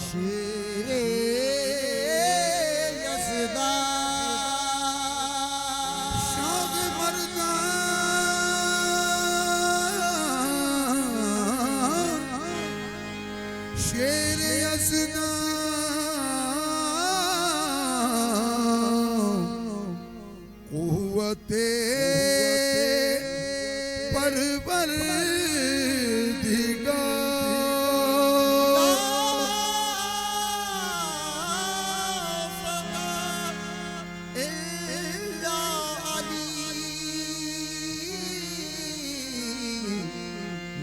शेरे यज़दा शाग मर्दा शेरे यज़दा कुव्वते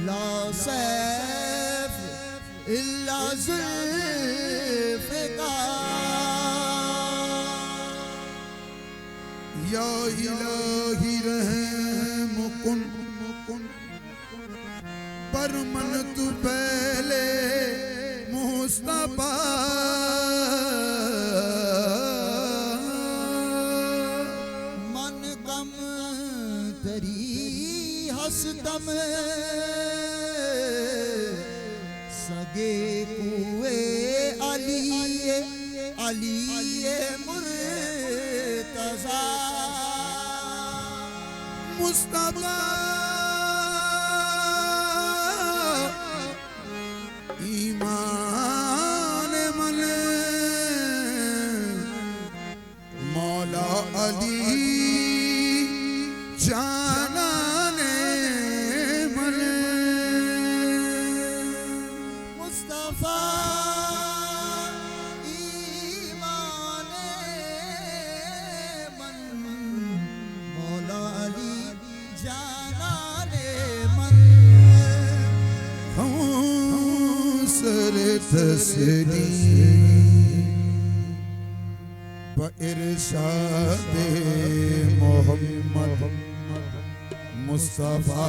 ला सैफ इल्ला ज़ुल्फ़िकार या इलाही रहम कुन पर मन तू पहले मुस्तफा मन गम तेरी हसदम सगे कुए अलीए अलीए मुर्तज़ा मुस्तफा ईमान मन मौला अली जानाने मन मुस्तफा ईमान मन मौला अली जानाने मन सर तस्लीम इरशाद मोहम्मद मुस्तफा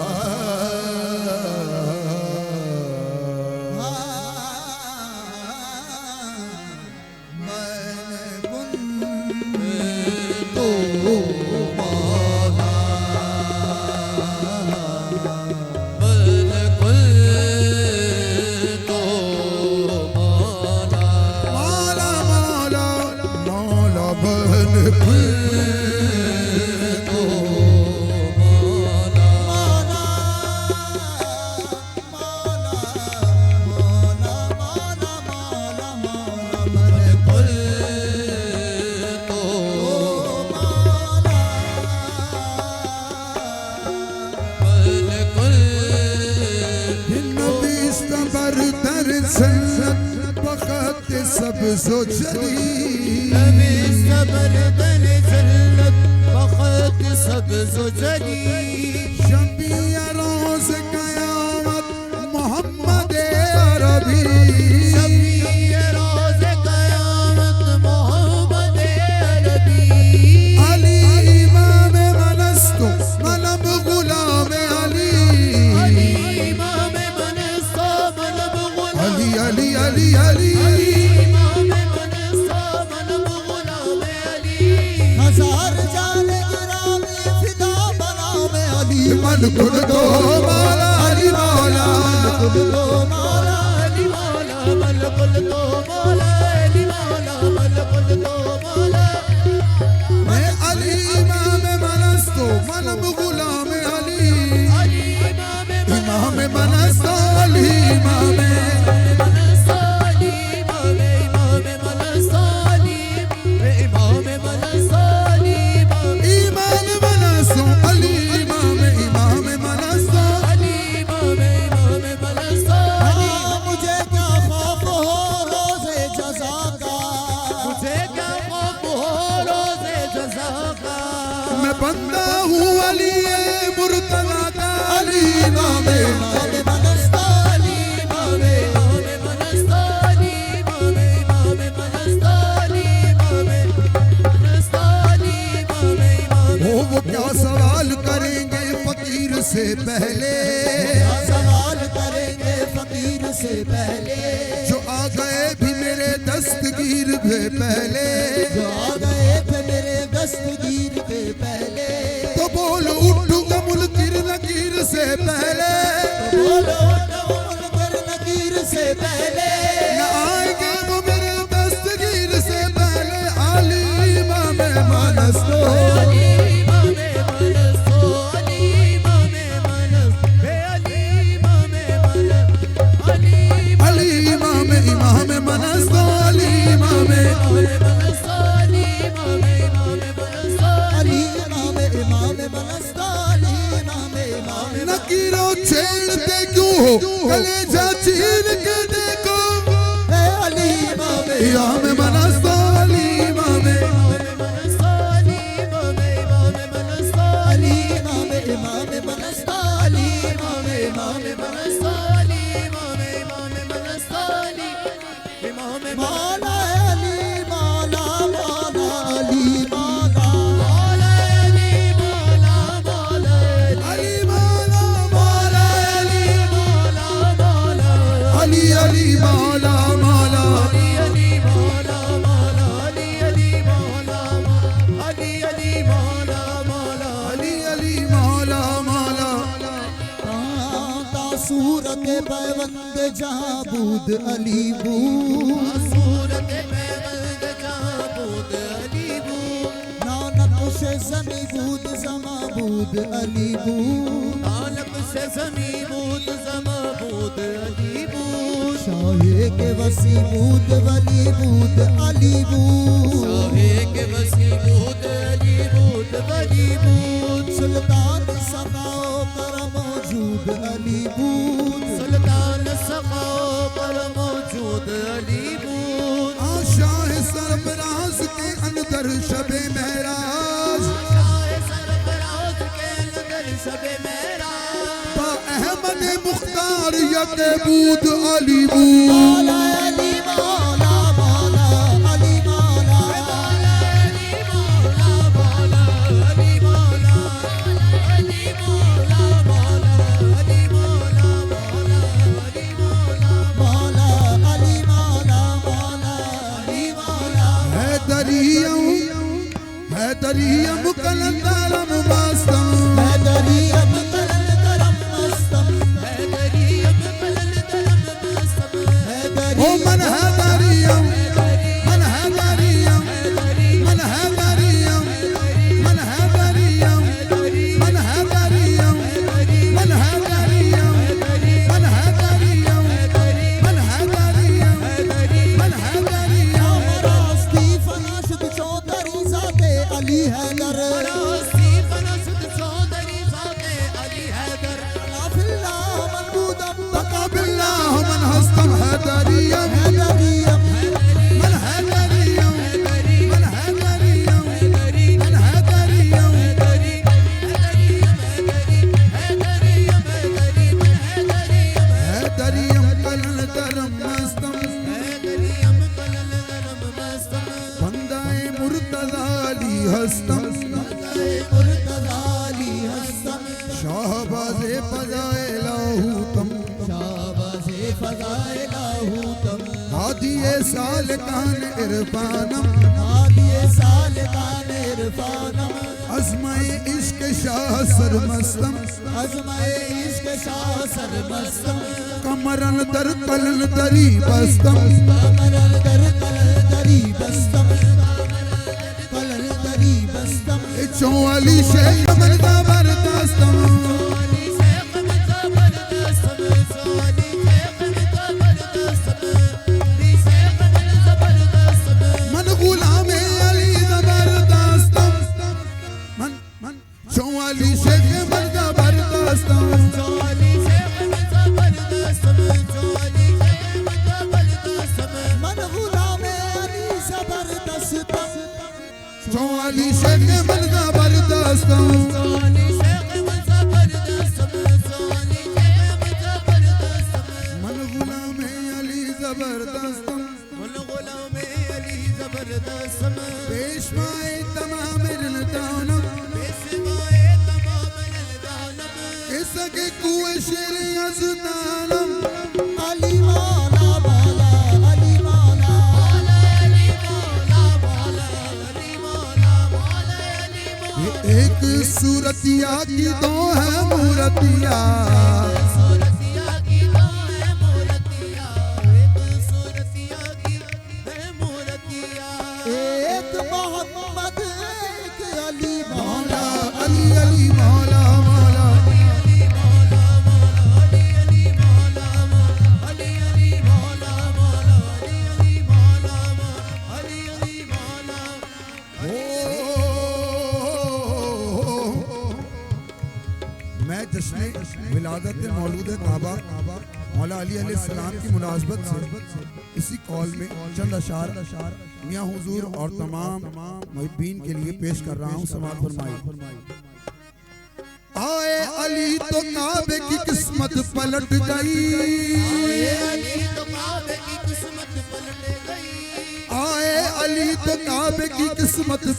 सब्ज़ो जली नबी सबर दल जन्नत बखत सब्ज़ो जली शबिया रोज़ क़यामत मोहम्मद अरबी शबिया रोज़ क़यामत मोहम्मद अरबी अली इमाम मनस्तु मनब गुलाम अली अली इमाम मनस्तु मनब गुलाम अली अली अली अली मन खुद दो मौला अली मौला खुद दो मौला अली मौला मन खुद दो मौला अली मौला मन खुद दो मौला मैं अली इमाम मनस्तो मनब गुलाम अली अली इमाम मनस्तो अली इमाम मनस्तो अली इमाम मनस्तो अली इमाम मनस्तो अली इमाम मनस्तो अली मुझे क्या खौफ हो रोज़े जज़ा का मुझे क्या खौफ हो रोज़े जज़ा का मैं बंदा हूँ अली मुर्तज़ा का अली इमाम मनस्ता अली इमाम मनस्ता अली इमाम मनस्ता अली इमाम मनस्ता अली इमाम वो क्या सवाल करेंगे फकीर से पहले सवाल करेंगे फकीर से पहले जो आ गए भी मेरे दस्तगीर पे पहले जो आ गए थे मेरे दस्तगीर पे पहले तो बोलो उठूंगा मुनकिर नकीर से पहले तो बोलो उठूंगा मुनकिर नकीर से पहले न आएंगे नकीरों छेड़ते क्यों हो कलेजा चीर के देखो अली इमाम मनस्ता अली इमाम सूरत पैवंद जाबूद अली बू सूरत पैवंद जाबूद अली बू नानक से ज़मी बूद ज़मा बूद अली बू नानक से ज़मी बूद ज़मा बूद अली बू शाहे के वसी बूद वली बूद अली बू शाहे के वसी बूद अली बूद वली बूद सुल्तान सखाओ कर मौजूद अली बूद सुल्तान सखाओ पर मौजूद अली बूद आशाह सरफराज के अंदर शबे महराज आशाह सरफराज के अंदर शबे महराज बा अहमद मुख्तार यक बूद अली बूद अली मौला मौला अली मौला अली मौला मौला अली मौला अली मौला मौला अली मौला मौला अली मौला मौला अली मौला मौला अली मौला है दरियम कलंदरम मस्तम है दरियम कलंदरम मस्तम है दरियम कलंदरम मस्तम है दरियम ओ मन है दरियम मन है दरियम मन है दरियम मन है दरियम मन है दरियम मन है दरियम मन है दरियम मन है दरियम मन है दरियम रास्ती फनाशद चौधरी ज़ाते अली हैदर रास्ती फनाशद चौधरी ज़ाते अली हैदर लाफिल्ला मनबूदम तकाबिल्लाह मन हस्तम है दरियम मन है दरियम मन है दरियम मन है दरियम मन है दरियम है दरियम कलंदरम मस्तम है दरियम कलंदरम मस्तम बंदाए मुर्तज़ा अली हस्तम बंदाए मुर्तज़ा अली हस्तम शाहबाज़े फज़ाए लाहूतम शाहबाज़े फज़ाए लाहूतम हादिए सालकान इरफानम हादिए सालकान इरफानम अज़माए इश्क शाह सरमस्तम अज़माए इश्क शाह सरमस्तम कमरन दर कलन दरी बस्तम कमरन दर कलन दरी बस्तम कलन दरी बस्तम चौली शेख मर्दा बरदास्तम चौली शेख मर्दा बरदास्तम चौली शेख मर्दा बरदास्तम शेख मर्दा बरदास्तम मन गुलाम अली जबरदस्तम मन मन चौली शेख मर्दा बरदास्तम चौली शेख मर्दा बरदास्तम चौली शेख मर्दा बरदास्तम मन गुलाम अली जबरदस्तम चौली शेख मर्दा बरदास्तम चौली शेख मर्दा बरदास्तम चौली शेख मर्दा बरदास्तम मन गुलाम अली जबरदस्तम मन गुलाम अली जबरदस्तम पेशवाए तमाम दानम पेशवाए तमाम दानम किसके कुएं शेर अज़दानम अली मौला मौला अली मौला अली मौला मौला अली मौला मौला अली मौला एक सूरतिया की दो है मूरतिया सूरतिया की दो है मूरतिया एक सूरतिया की है मूरतिया एक मोहम्मद एक अली मौला अली अली मौला मौला अली मौला मौला अली अली मौला मौला अली अली मौला मौला अली अली मौला मौला अली विलादत मौलूद काबा मौला अली अलैहिस्सलाम की मुनासबत से इसी कॉल में चंद अशार मियां हुजूर और तमाम मुहिब्बीन के लिए पेश कर रहा हूँ। समाअत फरमाइए। आए अली तो काबे की किस्मत पलट गई, आए अली तो काबे की किस्मत पलट गई, आए अली तो काबे की किस्मत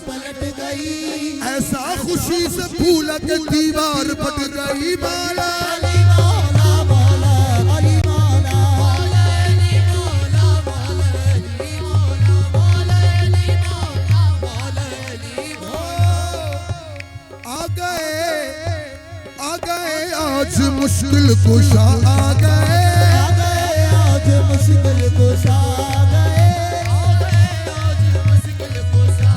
पलट गई। ऐसा खुशी से फूला के दीवार फट गई। माला अली मौला मौला अली मौला मौला अली मौला मौला अली मौला मौला अली मौला मौला अली आ गए आज मुश्किल कुशा आ गए, आज मुश्किल कुशा गए, आज मुश्किल कुशा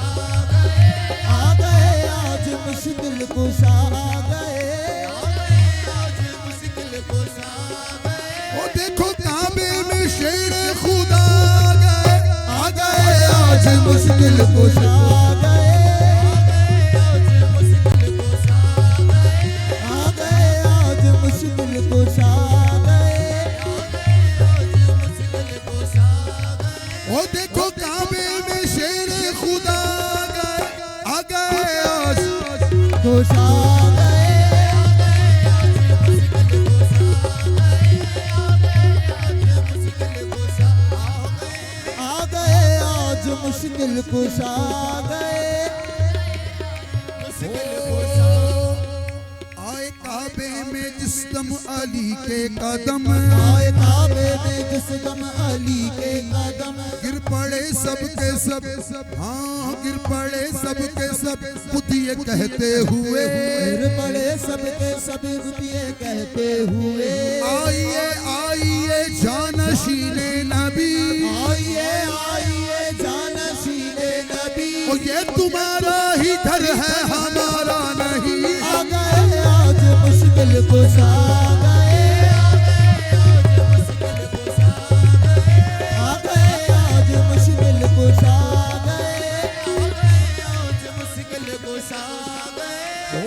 गए, आ गए आज मुश्किल कुशा गए, आज मुश्किल कुशा गए। ओ देखो काबे में शेर खुदा आ गए आज मुश्किल कुशा गए, आज मुश्किल कुशा गए, आ गए आज मुश्किल कुशा गए, ओ देखो काबे में शेर खुदा आ गए आज कुशा गए, आ गए आज मुश्किल कुशा गए। आए काबे में जिस दम अली के कदम, आए काबे में जिस दम अली के कदम, गिर पड़े सब के सब, हाँ गिर पड़े सब के सब बुतिये कहते हुए, गिर पड़े सब के सब बुतिये कहते हुए। आइए आइए जानशीने नबी, आइए आइए जानशीने नबी, ओ ये तुम्हारा ही घर है हमारा नहीं। आ गए आज मुश्किल कुशा गए, आ गए आज मुश्किल कुशा गए, आज मुश्किल कुशा गए।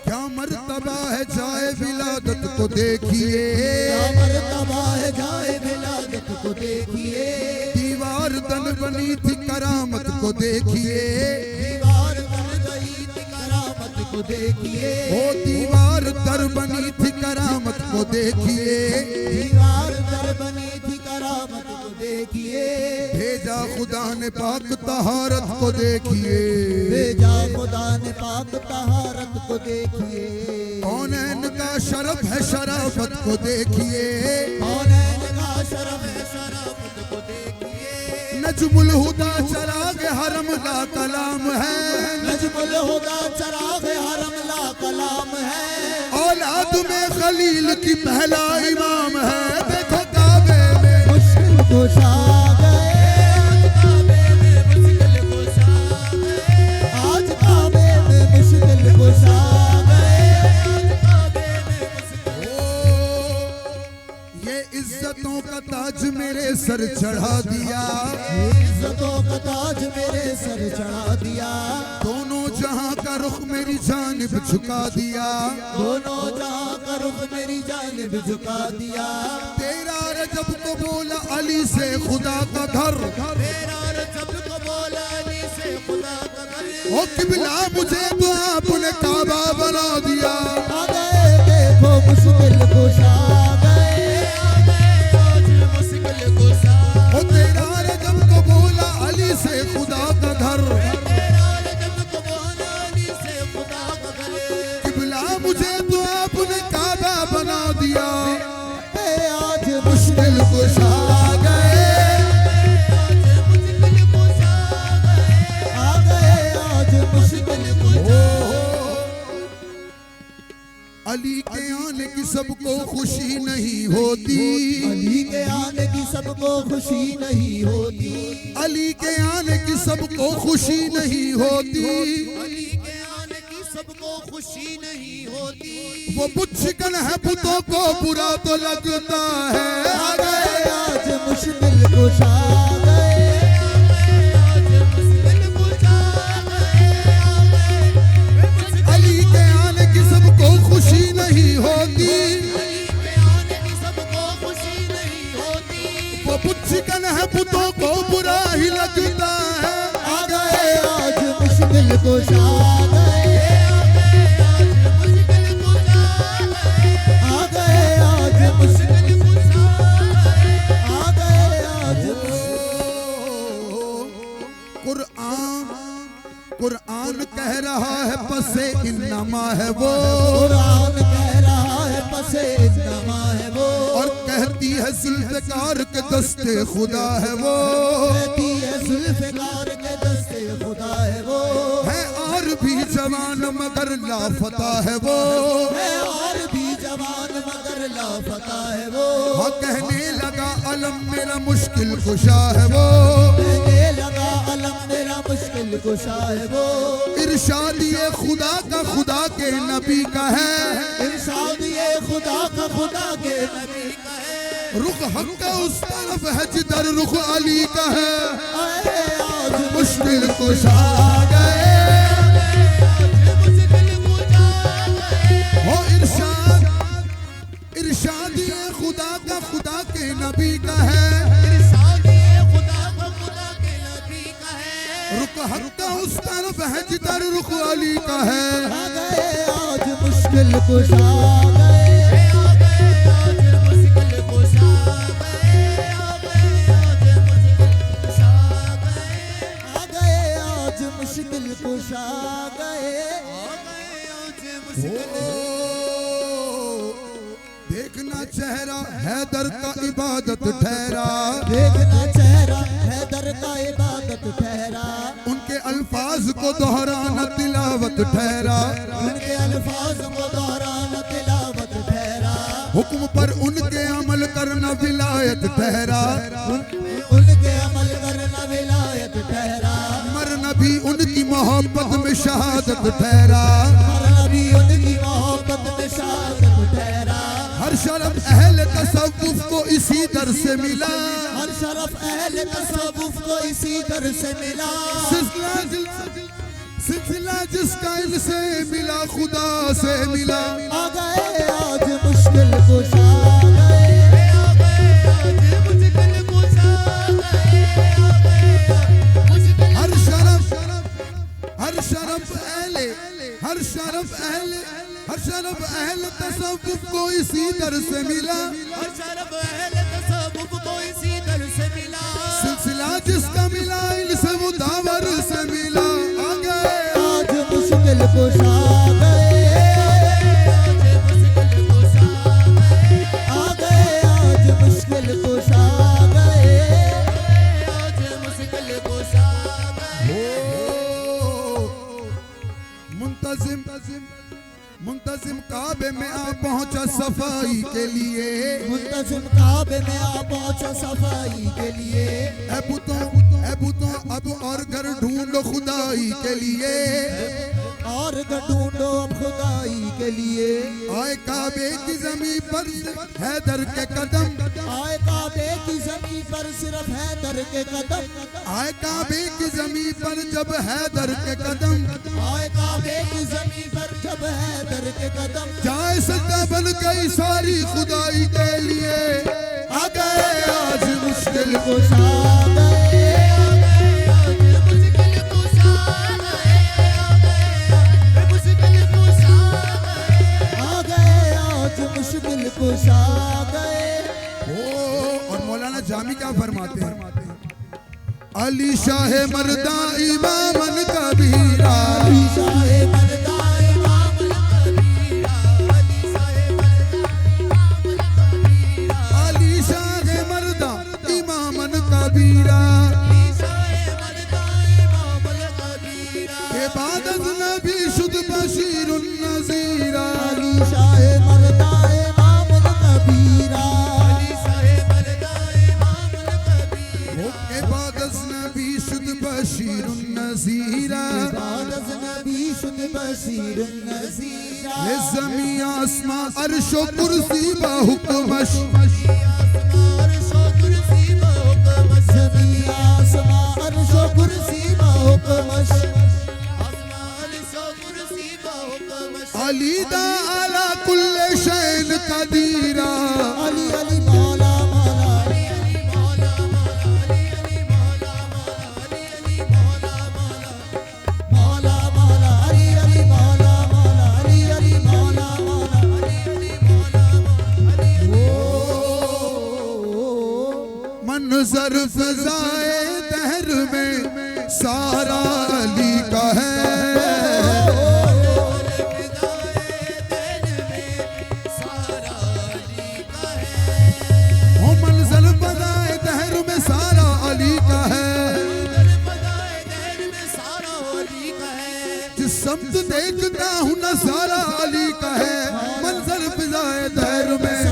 क्या मर्तबा है जाए विलादत को देखिए, क्या मर्तबा है जाए विलादत को देखिए, दीवार दन बनी थी करामत को देखिए, दीवार बन गई थी करामत को देखिए, ओ दीवार दर बनी थी करामत को देखिए, दीवार दर बनी थी करामत को देखिए, भेजा खुदा ने पाक तहारत को देखिए, भेजा खुदा ने पाक तहारत को देखिए, कौनैन का शरफ है शराफत को देखिए, कौनैन का शरफ है शराफत को देखिए, नजमुल हुदा चराग हरम ला कलाम है, नजमुल हुदा चराग हरम ला कलाम है, औलाद में खलील की पहला इमाम है। देखो काबे में मुश्किल कुशा गए, काबे में मुश्किल कुशा गए, आज काबे में मुश्किल कुशा गए, आज काबे में मुश्किल। ये इज्जतों का ताज मेरे सर चढ़ा दिया, इज्जतों का ताज मेरे सर चढ़ा दिया, दोनों जहां का रुख मेरी जानिब झुका दिया, दोनों जहां का रुख मेरी जानिब झुका दिया, तेरा रजब को बोला अली से खुदा का घर, तेरा रजब को बोला अली से खुदा का घर, ओ किबला मुझे तो आपने काबा बना दिया। आ गए देखो मुश्किल कुशा गए, आ गए आज मुश्किल कुशा, ओ तेरा रजब को बोला अली से खुदा का घर, तेरा रजब को बोला अली से खुदा का घर, किबला मुझे तो आपने काबा बना दिया। आज मुश्किल कुशा गए, आ गए आज मुश्किल कुशा। अली के आने की सबको खुशी नहीं होती, अली के आने की सबको खुशी नहीं होती, अली के आने की सबको खुशी नहीं होती, अली के आने की सबको खुशी नहीं होती, वो बुच्चिकन है पुतों को बुरा तो लगता है। आ गए आज मुश्किल कुशा गए, आ गए आज मुश्किल कुशा गए, आ गए चिकन है पुतों को बुरा ही लगता है। आ गए आज मुश्किल कुशा गए, आ गए आज मुश्किल कुशा, आ गए आज। कुरान कह रहा है पसे इन्नमा है वो, कुरान कह रहा है पसे इन्नमा है वो, और कहती है जुल्फ़िकार के दस्ते खुदा है वो, कहती है जुल्फ़िकार के दस्ते खुदा है वो, है और भी जवान मगर लापता है वो, है और भी जवान मगर लापता है वो। हाँ कहने लगा अलम मेरा मुश्किल कुशा है वो, कहने लगा अलम मेरा मुश्किल कुशा है वो। इरशाद ये खुदा का खुदा के नबी का है, इरशाद ये खुदा का खुदा के नबी का है, रुख हक का उस तरफ है जिधर रुख अली का है। आए आज मुश्किल कुशा गए हो, इरशाद इरशाद ये खुदा का खुदा के नबी का है, इरशाद ये खुदा का खुदा के नबी का है, रुख हक का उस तरफ है जिधर रुख अली का है। आ गए आज मुश्किल कुशा गए, आ गए आज मुश्किल कुशा गए, आ गए आज मुश्किल कुशा गए, आ गए आज मुश्किल कुशा गए, आ गए आज मुश्किल। देखना चेहरा हैदर का इबादत ठहरा, देखना चेहरा हैदर का इबादत ठहरा, उनके अल्फाज को दोहराना तिलावत ठहरा, उनके अल्फाज को दोहराना तिलावत ठहरा, हुक्म पर उनके अमल करना विलायत ठहरा, उनके अमल करना विलायत ठहरा, मरना भी उनकी मोहब्बत में शहादत ठहरा, मरना भी उनकी मोहब्बत में शहादत ठहरा। हर शरफ अहले तसव्वुफ को इसी दर से मिला, हर शरफ अहले तसव्वुफ को इसी दर से मिला, सिलसिला जिसका इनसे मिला खुदा से मिला। आ गए आज मुश्किल कुशा गए, आ गए आज मुश्किल कुशा गए, आ गए आज मुश्किल। हर शरफ अहले तसव्वुफ को इसी दर से मिला, हर शरफ अहले तसव्वुफ को इसी दर से मिला, सिलसिला जिसका मिला इनसे वो दावर से मिला। आ गए आज मुश्किल कुशा गए, आज मुश्किल कुशा गए, आ गए आज मुश्किल कुशा गए, आज मुश्किल कुशा गए। मुंतजिम काबे में आ पहुंचा सफाई के लिए, मुंतजिम काबे में आ पहुंचा सफाई के लिए, ए बुतों अब और घर ढूंढो खुदाई के लिए, और ढूंढो अब खुदाई के लिए। आए काबे की जमीन पर हैदर के कदम, आए काबे की जमीन पर सिर्फ हैदर के कदम, आए काबे की जमीन पर जब हैदर के कदम, आए काबे की जमीन पर जब हैदर के कदम, जाए सदा बन गई सारी खुदाई के लिए। आ गए आज मुश्किल कुशा गए, आ गए आज मुश्किल कुशा गए, आ गए आज मुश्किल कुशा गए, आ गए आज मुश्किल कुशा गए। और मौलाना जामी क्या फरमाते हैं? अली शाह मर्दा इमामन कबीरा, अली शाह मर्दा इमामुल कबीरा, अली शाह मर्दा इमामुल कबीरा, अली शाह मर्दा इमामन कबीरा, इबादत नबी शुद्ध बशीरुन नज़ीरा, अली शाह मर्दा इमामुल कबीरा, अली शाह मर्दा इमामुल कबीरा, इबादत नबी शुद्ध बशीरुन नज़ीरा, इबादत नबी शुद्ध बशीरुन नज़ीरा, ये ज़मी आसमां अर्शो कुर्सी बहुकमश, अली दा आला कुल्ले शैन कदीरा, अली अली मौला मौला, अली अली मौला मंजर फ़ज़ाए दहर में सारा अली का है। मंजर फ़ज़ाए दहर में सारा अली का है। जिस समत देखता हूँ नज़ारा अली का है। मंजर फ़ज़ाए दहर में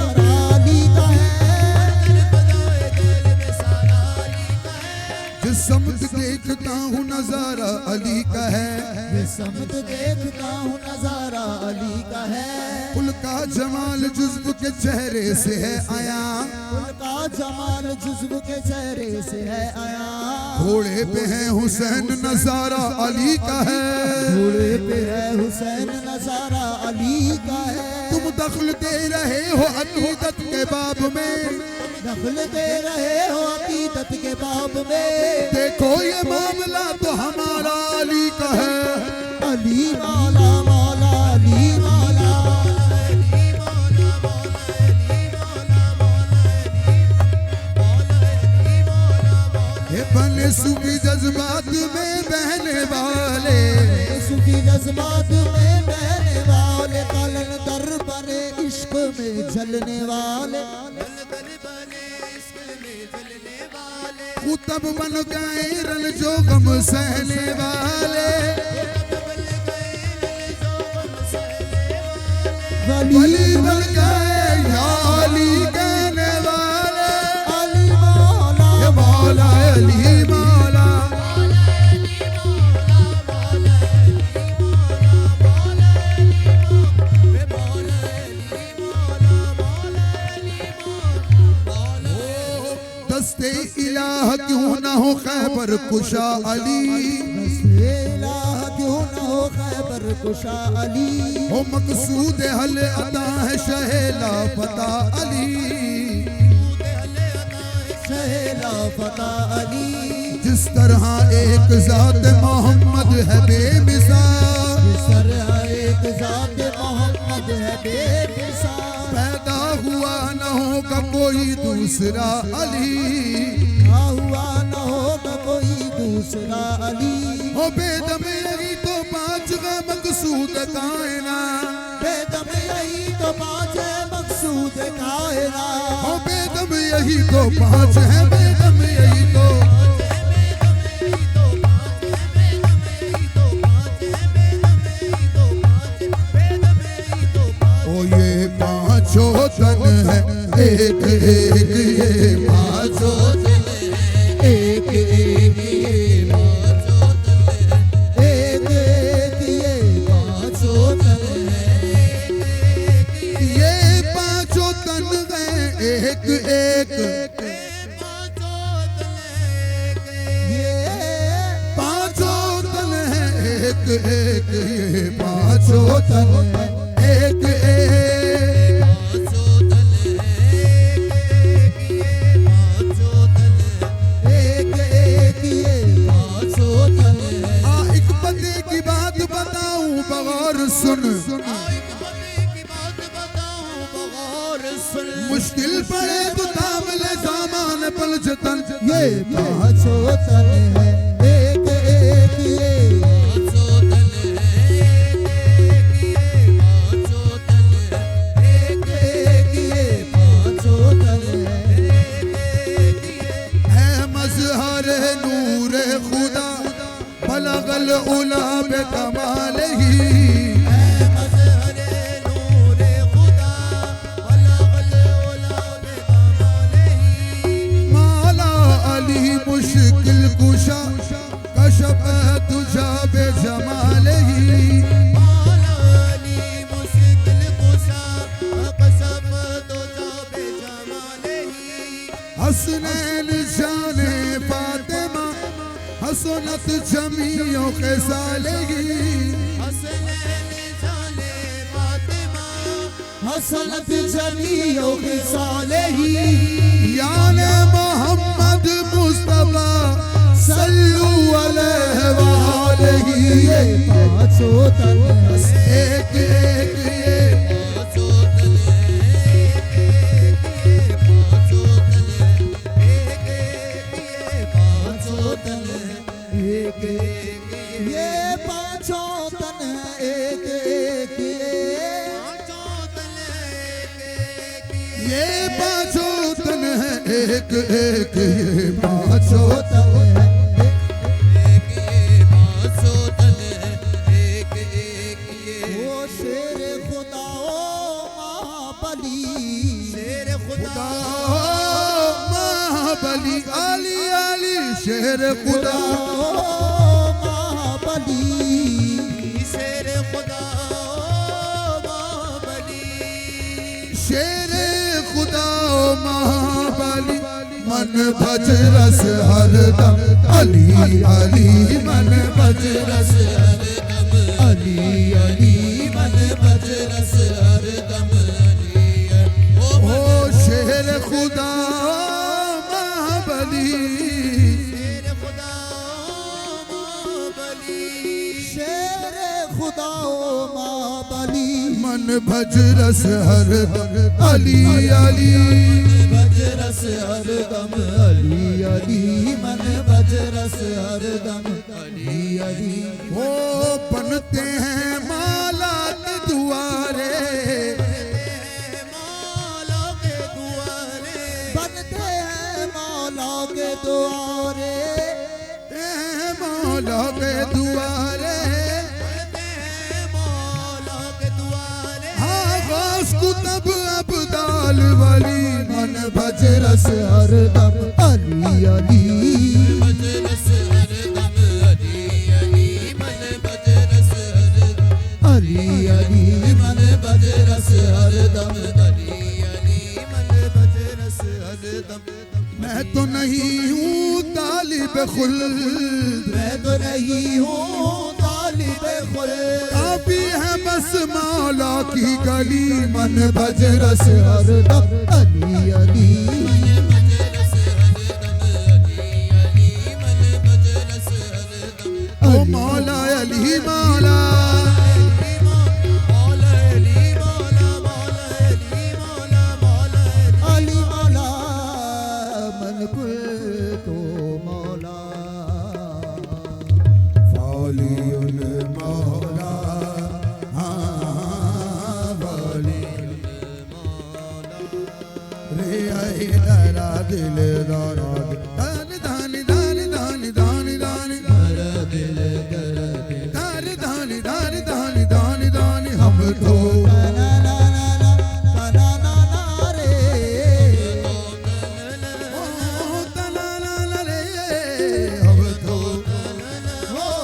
समत देखता हूँ नजारा अली का है। समत देखता हूँ नजारा अली का है। उनका जमाल जुज़्ब के चेहरे से है आया। उनका जमाल जुज़्ब के चेहरे से है आया। घोड़े पे है हुसैन नजारा अली का है। घोड़े पे है हुसैन नजारा अली का है। तुम दखल दे रहे हो अकीदत के बाब में। दखल दे रहे हो अकीदत के बाब में। देखो ये मामला तो हमारा अली का है। अली मौला मौला अली मौला ये बने सूफी जज्बात में बहने वाले। सूफी जज्बात में बहने वाले। कलंदर बने इश्क में जलने वाले। कुतब बन गए रन जो गम सहने वाले। वली बन गए या अली कहने वाले। अली मौला ये मौला अली मौला। दस्ते इलाह क्यों न हो खैबर कुशा अली। दस्ते इलाह क्यों न हो खैबर कुशा अली। हो मकसूद हल अता है शहेला फता अली। शहेला फता अली। जिस तरह एक ज़ात मोहम्मद है बेमिसाल। जिस तरह एक ज़ात मोहम्मद है बेमिसाल। पैदा हुआ न होगा कोई दूसरा अली। हुआ न होगा कोई दूसरा अली। हो बेदम यही तो पाँच है मकसूद कायना। बेदम यही तो पाँच है मकसूद कायना। हो बेदम यही तो पाँच है। बेदम यही तो ओ ये पाँचों तन है एक एक। ये पाँचों तन है एक एक। ये पाँचों तन है एक एक। ये पाँचों तन है ये पाँचों तन है एक एक। ये पाँचों तन है एक एक। ये पाँचों तन है एक एक। एक पते की बात बताऊं बगौर सुन। मुश्किल पड़े तो थाम ले सामान पलझतन। ये पाँचों तन है एक एक। ये पाँचों तन है एक एक। ये पाँचों तन है मज़हर नूर खुदा बलगल उला बे कमाल ही। मुश्किल कुशा कशफ तुझा बे जमाल ही। हसनैन जाने फातिमा हसनत जमीओ ख़िसालही। हसनत जमीओ ख़िसालही। याने मोहम्मद मुस्तफा सल्लु अलैहि वालैहि। ये पाँचों तन एक एक। ये एक एक ये पाँचों तन है, एक ये पाँचों तन है, एक एक ये वो शेर खुदा ओ महाबली, शेर खुदा महाबली अली अली शेर खुदा महाबली, शेर खुदा महाबली, शेर खुदा महाबली मन भज रस हरदम अली अली मन भज रस हरदम अली अली मन भज रस हरदम अली ओ शेर खुदा महाबली, शेर खुदा महाबली, शेर खुदा ओ महाबली, मन भज रस हरदम अली अली भज रस हरदम अली अली, मन भज रस हरदम अली अली। वो बनते हैं माला के दुआरे, मौला के दुआरे, बनते हैं मौला के दुआरे, मौला के दुआरे, मौला के दुआरे, हाँ गौस कुतुब अब्दाल वली मन भज रस हरदम अली अली, भज रस हरदम अली अली, मन भज रस हरदम अली अली, मन भज रस हरदम अली अली, मन भज रस हरदम। मैं तो नहीं हूँ तालिब खुल्द, मैं तो नहीं हूँ तालिब खुल्द, काफी है बस मौला की गली मन भज रस हरदम अली अली, भज रस हरदम अली अली, मन भज रस हरदम ओ मौला अली मौला मौला अली मौला, मौला अली मौला, मौला अली मौला मन कुल तो मौला, वालियुल मौला, हाँ वालियुल रे आई दरा दिल दारा दान दान दान दान दान दान दिल कर दान दान दान दान दान दान हम तो ना ना ना ना ना ना ना रे, ओ तना ला ला रे हम तो ओ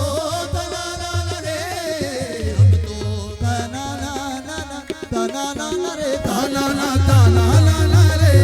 तना ना ना रे, हम तो तना ना ना ना तना ना ना रे, ताना ना ताना ला ला रे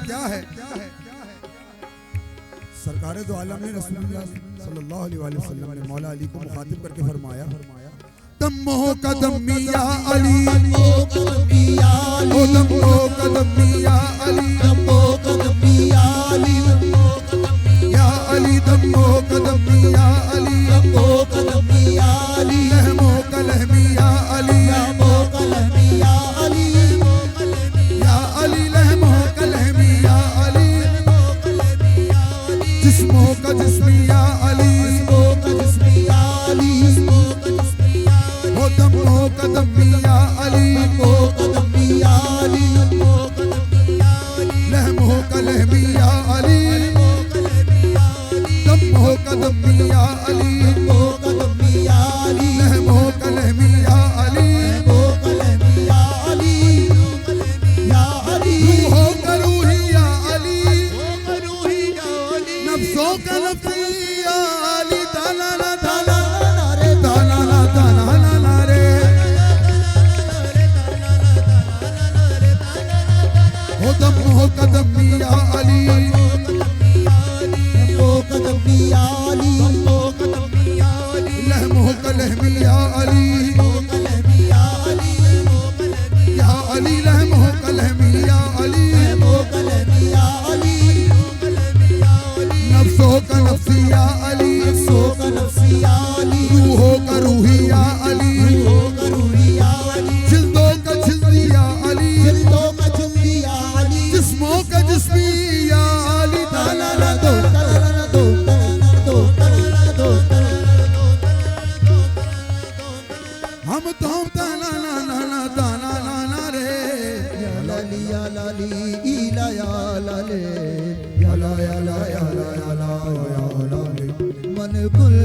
क्या है? सरकार दो आलम ने रसूलुल्लाह सल्लल्लाहु अलैहि वसल्लम ने मौला अली को मुखातिब करके फरमाया, तम्मो कदमी या अली, ओ कदमी या ओ तम्मो कदमी या अली, ओ कदमी या अली, या अली तम्मो कदमी या अली, ओ कदमी या अली, लहमो कलहमी या अली, ओ कलमी या अली, या अली लहमो कलहमी या अली, जिस्मो का जिस्मी या अली, ओ कदमी या अली, ओ तम्मो कदमी या अली, ओ कदमी या अली, लहमो कलहमी या अली, तम्मो कदमी या अली, ओ कदमी या कलमी या अली या अली या अली लहमो कलमी या अली या अली नफ्सो का नफ्सी या अली सो का नफ्सी या अली रूहो का रूही या अली करूरी या अली जिल्दों का जिल्दी या अली जिल्दों का जिल्दी या अली जिस्मों का जिस्मी या अली ताला ना दो ताला ना दो ताला ना दो ताला ना दो हम तो ताना ना ना ना ताना ना ना रे या लाली इला या लाले या ला या ला या ला या ला या ला मन गुल